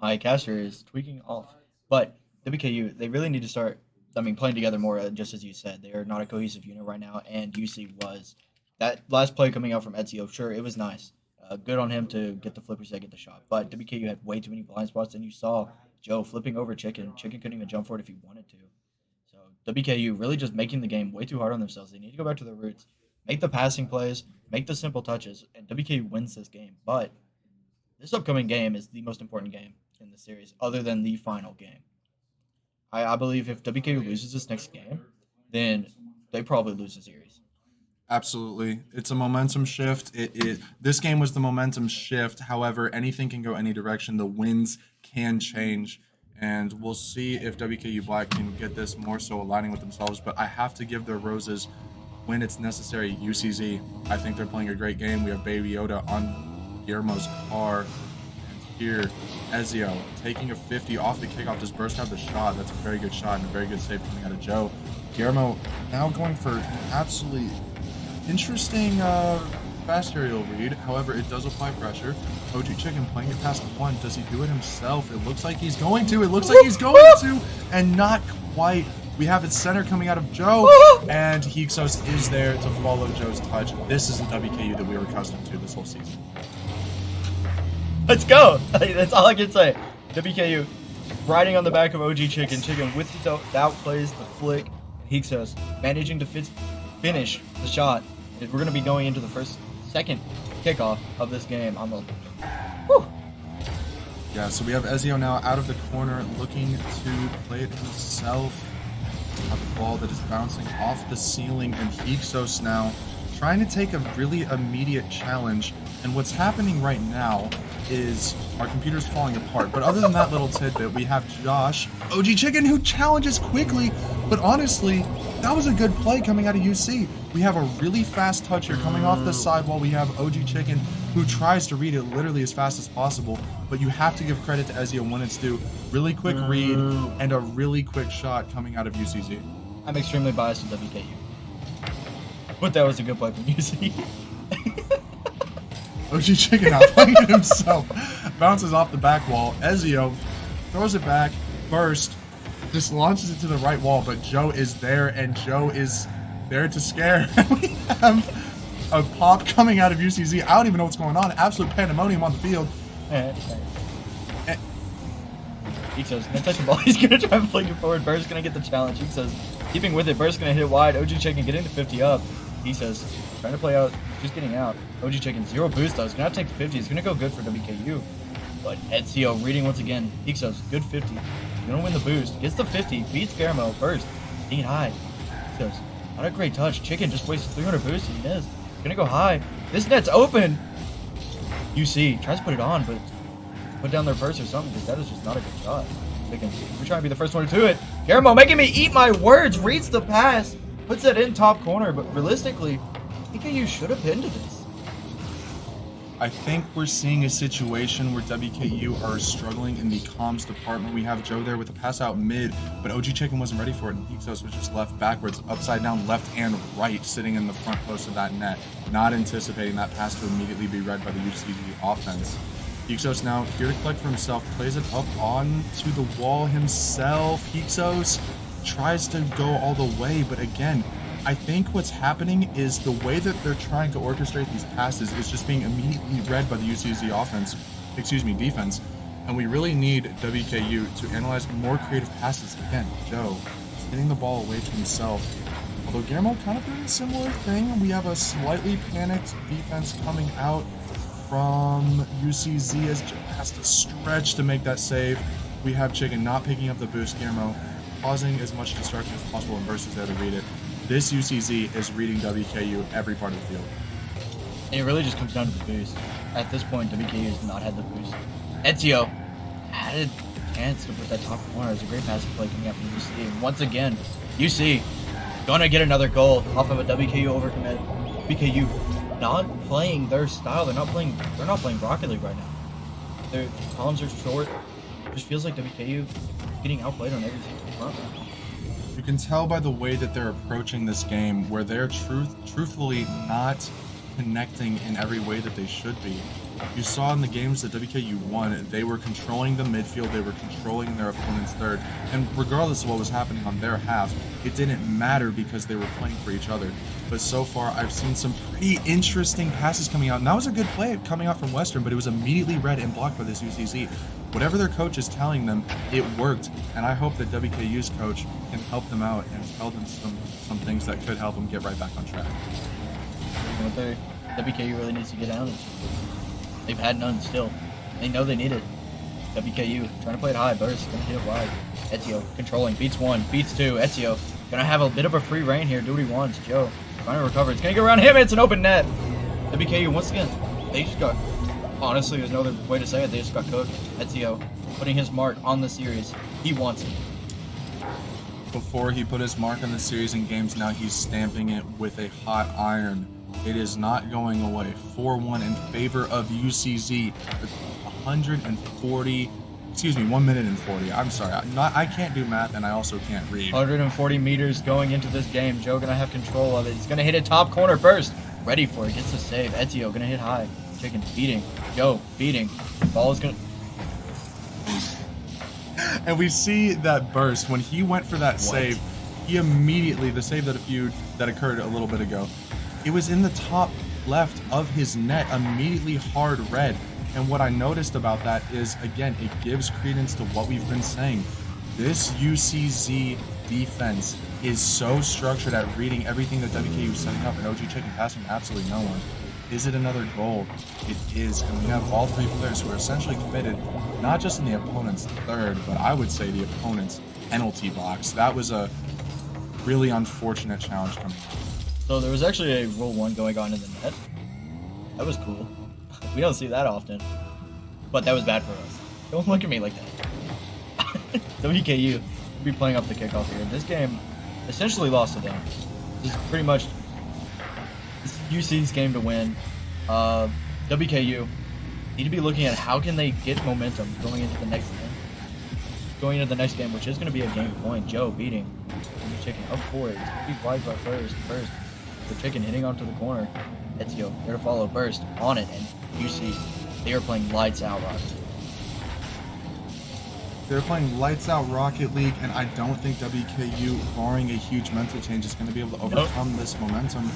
A: My caster is tweaking off. But WKU, they really need to start, playing together more, just as you said. They are not a cohesive unit right now, and UC was. That last play coming out from Ezio, sure, it was nice. Good on him to get the flip reset, get the shot. But WKU had way too many blind spots, and you saw Joe flipping over Chicken. Chicken couldn't even jump for it if he wanted to. So WKU really just making the game way too hard on themselves. They need to go back to their roots. Make the passing plays, make the simple touches, and WKU wins this game. But this upcoming game is the most important game in the series, other than the final game. I believe if WKU loses this next game, then they probably lose the series.
B: Absolutely. It's a momentum shift. This game was the momentum shift. However, anything can go any direction. The winds can change. And we'll see if WKU Black can get this more so aligning with themselves. But I have to give their roses when it's necessary. UCZ, I think they're playing a great game. We have Baby Yoda on Guillermo's car. And here, Ezio taking a 50 off the kickoff. Does Burst have the shot? That's a very good shot and a very good save coming out of Joe. Guillermo now going for an absolutely interesting fast aerial read. However, it does apply pressure. OG Chicken playing it past one. Does he do it himself? It looks like he's going to. And not quite. We have its center coming out of Joe, and Hixos is there to follow Joe's touch. This is the WKU that we were accustomed to this whole season.
A: Let's go. That's all I can say. WKU riding on the back of OG Chicken. Chicken with the outplays, the flick. Hixos managing to finish the shot. We're going to be going into the second kickoff of this game.
B: Yeah, so we have Ezio now out of the corner looking to play it himself. Have a ball that is bouncing off the ceiling, and Hixos now trying to take a really immediate challenge. And what's happening right now is our computer's falling apart. But other than that little tidbit, we have Josh, OG Chicken, who challenges quickly. But honestly, that was a good play coming out of UC. We have a really fast touch here coming off the side while we have OG Chicken, who tries to read it literally as fast as possible. But you have to give credit to Ezio when it's due. Really quick read and a really quick shot coming out of UCZ.
A: I'm extremely biased to WKU. But that was a good play from UC.
B: OG Chicken out playing it himself. bounces off the back wall. Ezio throws it back, burst, just launches it to the right wall, but Joe is there, and Joe is there to scare. We have a pop coming out of UCZ. I don't even know what's going on. Absolute pandemonium on the field.
A: Ixo's gonna touch the ball. He's gonna try and fling it forward. Burr's gonna get the challenge. Ixo's keeping with it. Burr's gonna hit it wide. OG Chicken getting to 50 up. Ixo's trying to play out, just getting out. OG Chicken 0 boost though. He's gonna have to take the 50. It's gonna go good for WKU. But Ezio reading once again. Ixo's good 50. He's gonna win the boost. Gets the 50. Beats Garamo. Burst. Getting high. Ixo's not a great touch. Chicken just wasted 300 boost. He missed. He's gonna go high. This net's open. UC tries to put it on, but put down their purse or something, because that is just not a good shot. Chicken, we're trying to be the first one to do it. Garamo making me eat my words. Reads the pass. Puts it in top corner, but realistically, WKU should have pinned to this.
B: I think we're seeing a situation where WKU are struggling in the comms department. We have Joe there with a pass out mid, but OG Chicken wasn't ready for it, and Ixos was just left backwards, upside down, left and right, sitting in the front post of that net, not anticipating that pass to immediately be read by the UCD offense. Ixos now here to collect for himself, plays it up onto the wall himself. Ixos tries to go all the way, but again, I think what's happening is the way that they're trying to orchestrate these passes is just being immediately read by the UCZ defense. And we really need WKU to analyze more creative passes. Again, Joe is hitting the ball away to himself. Although Guillermo kind of doing a similar thing. We have a slightly panicked defense coming out from UCZ as Joe has to stretch to make that save. We have Chicken not picking up the boost. Guillermo causing as much destruction as possible, and Burst is there to read it. This UCZ is reading WKU every part of the field.
A: And it really just comes down to the boost. At this point, WKU has not had the boost. Ezio had a chance to put that top corner. It's a great passing play coming out from UC. And once again, UC gonna get another goal off of a WKU overcommit. WKU not playing their style. They're not playing Rocket League right now. Their columns are short. It just feels like WKU getting outplayed on every single front.
B: You can tell by the way that they're approaching this game where they're truthfully not connecting in every way that they should be. You saw in the games that WKU won, they were controlling the midfield, they were controlling their opponent's third, and regardless of what was happening on their half, it didn't matter because they were playing for each other. But so far, I've seen some pretty interesting passes coming out, and that was a good play coming out from Western, but it was immediately read and blocked by this UCZ. Whatever their coach is telling them, it worked, and I hope that WKU's coach can help them out and tell them some things that could help them get right back on track.
A: What WKU really needs to get out of. They've had none still. They know they need it. WKU trying to play it high. Burst gonna hit it wide. Ezio controlling. Beats one. Beats two. Ezio gonna have a bit of a free reign here. Do what he wants. Joe trying to recover. It's gonna go around him. It's an open net. WKU once again. They just got. Honestly, there's no other way to say it. They just got cooked. Ezio putting his mark on the series. He wants it.
B: Before he put his mark on the series in games, now he's stamping it with a hot iron. It is not going away. 4-1 in favor of UCZ. 1 minute and 40. I'm sorry. I can't do math, and I also can't read.
A: 140 meters going into this game. Joe gonna have control of it. He's gonna hit it top corner first. Ready for it. Gets the save. Ezio gonna hit high. Chicken beating. Joe beating. Ball is gonna.
B: And we see that burst when he went for that save. He immediately, the save that occurred a little bit ago, it was in the top left of his net, immediately hard red. And what I noticed about that is, again, it gives credence to what we've been saying. This UCZ defense is so structured at reading everything that WKU is setting up, and OG Chicken passing absolutely no one. Is it another goal? It is, and we have all three players who are essentially committed, not just in the opponent's third, but I would say the opponent's penalty box. That was a really unfortunate challenge coming up.
A: So there was actually a Rule 1 going on in the net. That was cool. We don't see that often. But that was bad for us. Don't look at me like that. WKU will be playing up the kickoff here. This game essentially lost to them. This is pretty much UC's game to win. WKU need to be looking at how can they get momentum going into the next game. Which is going to be a game point. Joe beating Chicken up for it. It's going to be wide by first. The Chicken hitting onto the corner. Ezio there to follow. Burst on it, and UC they are playing lights out.
B: They're playing lights out Rocket League, and I don't think WKU, barring a huge mental change, is going to be able to overcome this momentum.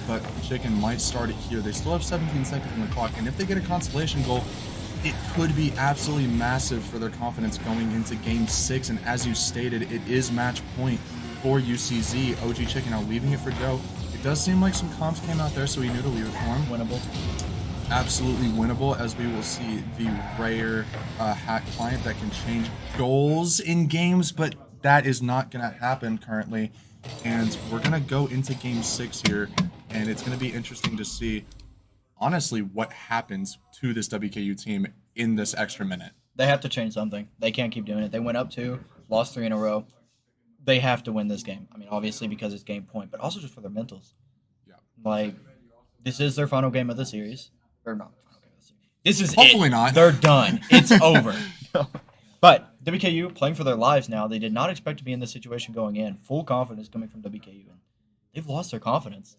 B: But Chicken might start it here. They still have 17 seconds on the clock, and if they get a consolation goal, it could be absolutely massive for their confidence going into Game 6. And as you stated, it is match point for UCZ. OG Chicken now leaving it for Joe. It does seem like some comps came out there, so he knew to leave it for him.
A: Winnable.
B: Absolutely winnable, as we will see the rare hack client that can change goals in games, but that is not going to happen currently. And we're going to go into Game 6 here, and it's going to be interesting to see, honestly, what happens to this WKU team in this extra minute.
A: They have to change something. They can't keep doing it. They went up 2, lost 3 in a row. They have to win this game. I mean, obviously because it's game point, but also just for their mentals.
B: Yeah.
A: Like, this is their final game of the series. Or not final game of the series. This is
B: Hopefully
A: it.
B: not.
A: They're done. It's over. But WKU playing for their lives now. They did not expect to be in this situation going in. Full confidence coming from WKU. And they've lost their confidence.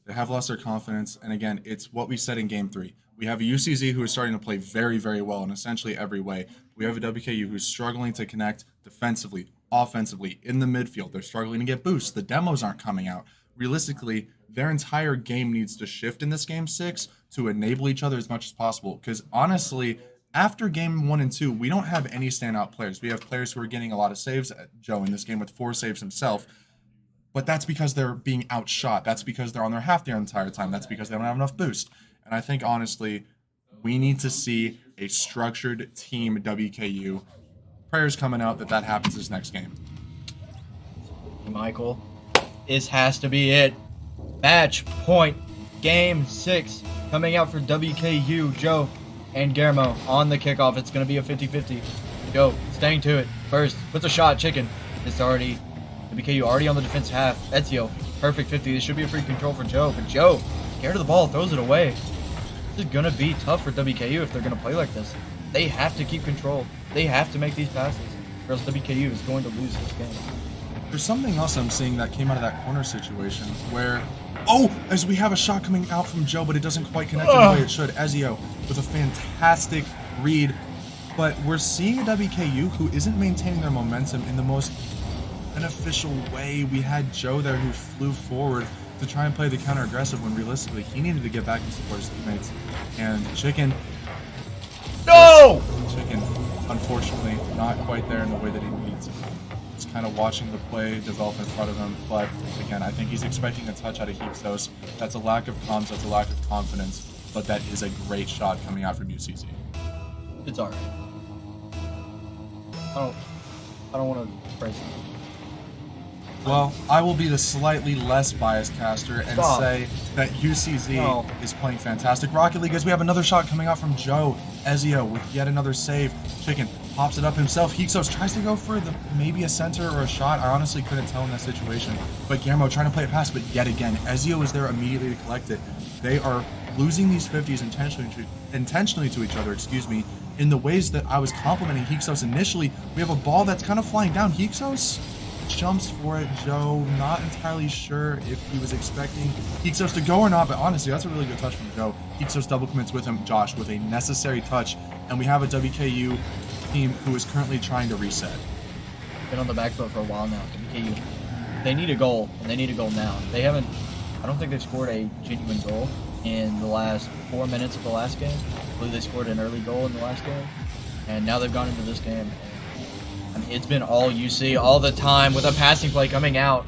B: They have lost their confidence, and again, it's what we said in Game 3. We have a UCZ who is starting to play very, very well in essentially every way. We have a WKU who's struggling to connect defensively, offensively, in the midfield. They're struggling to get boosts. The demos aren't coming out. Realistically, their entire game needs to shift in this Game 6 to enable each other as much as possible, because honestly, after Game 1 and 2, we don't have any standout players. We have players who are getting a lot of saves. Joe in this game with 4 saves himself. But that's because they're being outshot. That's because they're on their half the entire time. That's because they don't have enough boost. And I think, honestly, we need to see a structured team WKU. Prayers coming out that happens this next game.
A: Michael, this has to be it. Match point. Game 6 coming out for WKU. Joe and Guillermo on the kickoff. It's going to be a 50-50. Joe staying to it. First, puts a shot. Chicken. It's already... WKU already on the defense half. Ezio, perfect 50. This should be a free control for Joe. But Joe, scared of the ball, throws it away. This is going to be tough for WKU if they're going to play like this. They have to keep control. They have to make these passes, or else WKU is going to lose this game.
B: There's something else I'm seeing that came out of that corner situation where, as we have a shot coming out from Joe, but it doesn't quite connect in the way it should. Ezio with a fantastic read. But we're seeing a WKU who isn't maintaining their momentum in the most beneficial way. We had Joe there who flew forward to try and play the counter-aggressive when realistically he needed to get back and support his teammates. And Chicken, unfortunately, not quite there in the way that he needs. He's kind of watching the play develop in front of him, but again, I think he's expecting a touch out of Heapsos. That's a lack of comms, that's a lack of confidence, but that is a great shot coming out from UCZ.
A: It's alright. I don't want to praise him.
B: Well, I will be the slightly less biased caster and say that UCZ is playing fantastic. Rocket League, as we have another shot coming out from Joe. Ezio with yet another save. Chicken pops it up himself. Heapsos tries to go for maybe a center or a shot. I honestly couldn't tell in that situation. But Guillermo trying to play it past, but yet again, Ezio is there immediately to collect it. They are losing these 50s intentionally to each other, in the ways that I was complimenting Heapsos initially. We have a ball that's kind of flying down. Heapsos jumps for it. Joe, not entirely sure if he was expecting Heapsos to go or not, but honestly, that's a really good touch from Joe. Heapsos double commits with him, Josh, with a necessary touch, and we have a WKU team who is currently trying to reset.
A: Been on the back foot for a while now. WKU, they need a goal, and they need a goal now. They haven't, I don't think they've scored a genuine goal in the last 4 minutes of the last game. I believe they scored an early goal in the last game, and now they've gone into this game. I mean, it's been all UC all the time with a passing play coming out.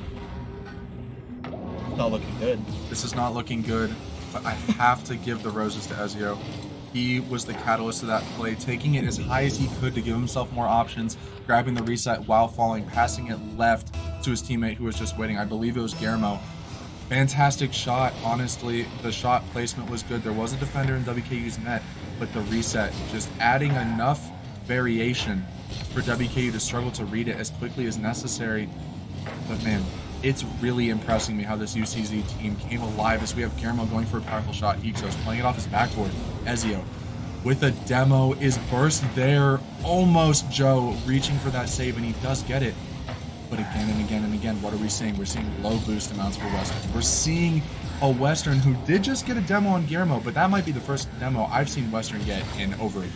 A: It's not looking good.
B: This is not looking good, but I have to give the roses to Ezio. He was the catalyst of that play, taking it as high as he could to give himself more options, grabbing the reset while falling, passing it left to his teammate who was just waiting. I believe it was Guillermo. Fantastic shot, honestly. The shot placement was good. There was a defender in WKU's net, but the reset, just adding enough variation for WKU to struggle to read it as quickly as necessary. But man, it's really impressing me how this UCZ team came alive as we have Guillermo going for a powerful shot. Heapsos playing it off his backboard. Ezio with a demo is burst there. Almost Joe reaching for that save, and he does get it. But again and again and again, what are we seeing? We're seeing low boost amounts for Western. We're seeing a Western who did just get a demo on Guillermo, but that might be the first demo I've seen Western get in over a year.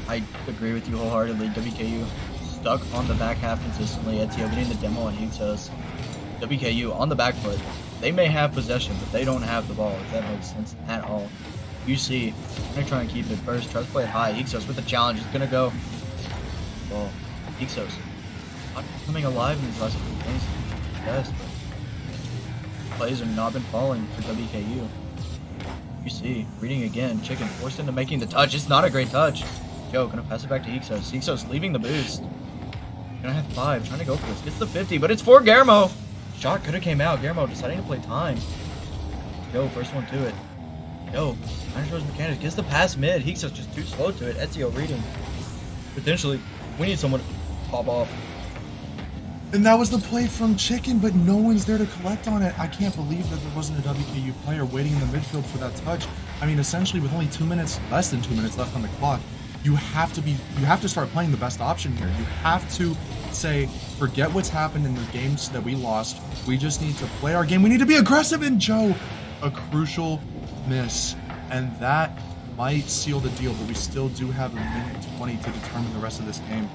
A: I agree with you wholeheartedly. WKU stuck on the back half consistently. Ezio getting the demo on Higsos. WKU on the back foot. They may have possession, but they don't have the ball, if that makes sense at all. UC, gonna try and keep it first. Tries to play it high. Higsos with the challenge. It's gonna go. Ball. Higsos. Not coming alive in these last couple of games. Best, but plays have not been falling for WKU. UC, reading again. Chicken forced into making the touch. It's not a great touch. Joe gonna pass it back to Higsos. Higsos leaving the boost. Gonna have 5, trying to go for this. Gets the 50, but it's for Guillermo. Shot could have came out. Guillermo deciding to play time. Joe, first one to it. Joe, trying to show his mechanics. Gets the pass mid. Higsos just too slow to it. Ezio reading. Potentially, we need someone to pop off.
B: And that was the play from Chicken, but no one's there to collect on it. I can't believe that there wasn't a WKU player waiting in the midfield for that touch. I mean, essentially, with only less than 2 minutes left on the clock, you have to start playing the best option here. You have to say, forget what's happened in the games that we lost. We just need to play our game. We need to be aggressive. And Joe, a crucial miss, and that might seal the deal. But we still do have a minute 20 to determine the rest of this game.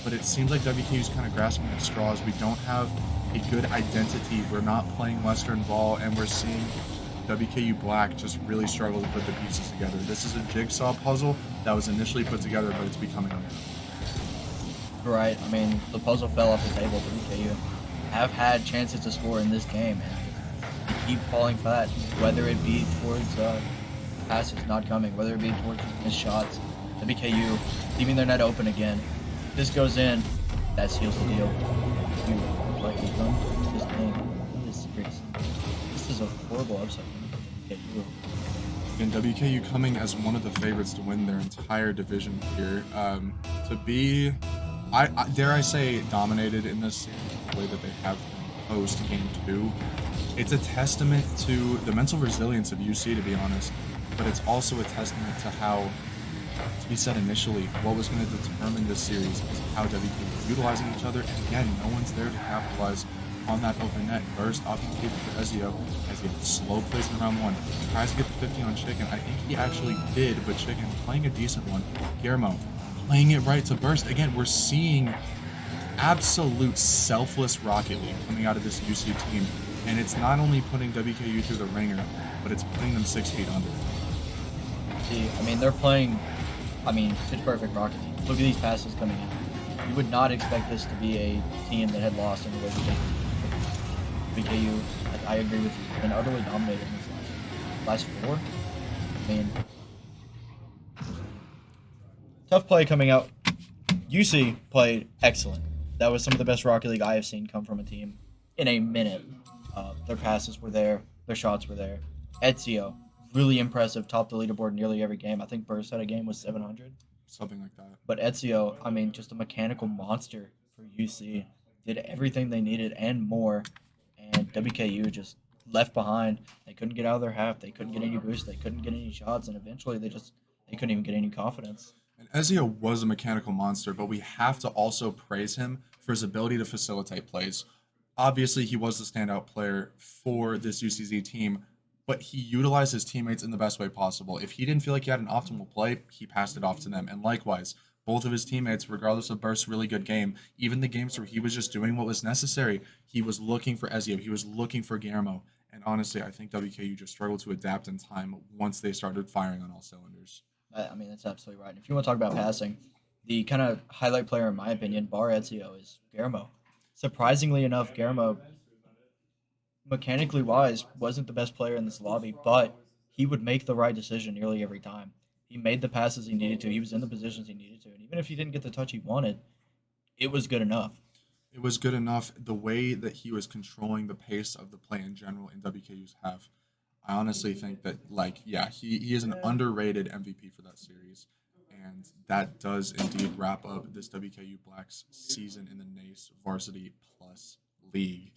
B: But it seems like WKU is kind of grasping at straws. We don't have a good identity. We're not playing Western ball, and we're seeing WKU Black just really struggle to put the pieces together. This is a jigsaw puzzle that was initially put together, but it's becoming unreal.
A: Right. I mean, the puzzle fell off the table. WKU have had chances to score in this game, and they keep falling flat, whether it be towards passes not coming, whether it be towards missed shots. WKU leaving their net open again. This goes in, that seals the deal. Dude, like this game, this series, this is a horrible upset for WKU.
B: And WKU coming as one of the favorites to win their entire division here. To be, I dare I say, dominated in this series the way that they have been post game 2. It's a testament to the mental resilience of UC, to be honest, but it's also a testament to how, to be said initially, what was going to determine this series is how WKU was utilizing each other, and again, no one's there to capitalize on that open net. Burst opportunity for Ezio. Ezio slow plays in round 1. Tries to get the 50 on Chicken. I think he actually did, but Chicken playing a decent one. Guillermo playing it right to Burst. Again, we're seeing absolute selfless Rocket League coming out of this UC team, and it's not only putting WKU through the ringer, but it's putting them 6 feet under.
A: See, I mean, they're playing, pitch perfect Rocket Team. Look at these passes coming in. You would not expect this to be a team that had lost in the way they did. WKU, I agree with you, been utterly dominated in these last 4. I mean, tough play coming out. UC played excellent. That was some of the best Rocket League I have seen come from a team in a minute. Their passes were there. Their shots were there. Ezio, really impressive. Topped the leaderboard nearly every game. I think Burst had a game with 700.
B: Something like that.
A: But Ezio, just a mechanical monster for UC. Did everything they needed and more. And WKU just left behind. They couldn't get out of their half. They couldn't get any boost. They couldn't get any shots. And eventually they couldn't even get any confidence.
B: And Ezio was a mechanical monster, but we have to also praise him for his ability to facilitate plays. Obviously, he was the standout player for this UCZ team, but he utilized his teammates in the best way possible. If he didn't feel like he had an optimal play, he passed it off to them. And likewise, both of his teammates, regardless of Burst's really good game, even the games where he was just doing what was necessary, he was looking for Ezio. He was looking for Guillermo. And honestly, I think WKU just struggled to adapt in time once they started firing on all cylinders.
A: That's absolutely right. If you want to talk about passing, the kind of highlight player, in my opinion, bar Ezio, is Guillermo. Surprisingly enough, Guillermo, mechanically wise, wasn't the best player in this lobby, but he would make the right decision nearly every time. He made the passes he needed to. He was in the positions he needed to. And even if he didn't get the touch he wanted, it was good enough.
B: It was good enough. The way that he was controlling the pace of the play in general in WKU's half, I honestly think that, he is an underrated MVP for that series. And that does indeed wrap up this WKU Blacks season in the NACE Varsity Plus League.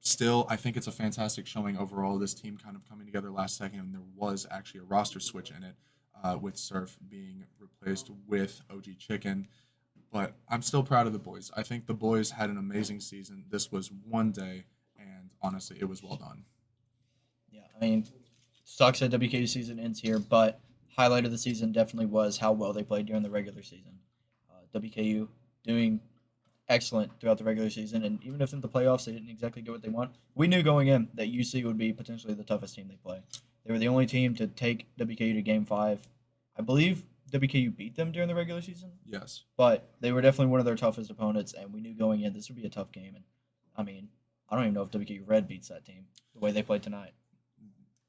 B: Still, I think it's a fantastic showing overall. This team kind of coming together last second, and there was actually a roster switch in it, with Surf being replaced with OG Chicken. But I'm still proud of the boys. I think the boys had an amazing season. This was one day, and honestly, it was well done.
A: Yeah, sucks that WKU season ends here, but highlight of the season definitely was how well they played during the regular season. WKU doing excellent throughout the regular season, and even if in the playoffs they didn't exactly get what they want, we knew going in that UC would be potentially the toughest team they play. They were the only team to take WKU to Game 5. I believe WKU beat them during the regular season,
B: Yes.
A: but they were definitely one of their toughest opponents, and we knew going in this would be a tough game. And I mean, I don't even know if WKU Red beats that team the way they played tonight.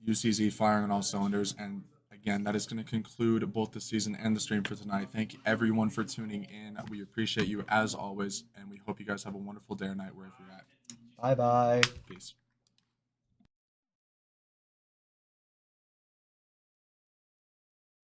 B: UCZ firing on all cylinders. And again, that is going to conclude both the season and the stream for tonight. Thank everyone for tuning in. We appreciate you as always, and we hope you guys have a wonderful day or night wherever you're at.
A: Bye bye.
B: Peace.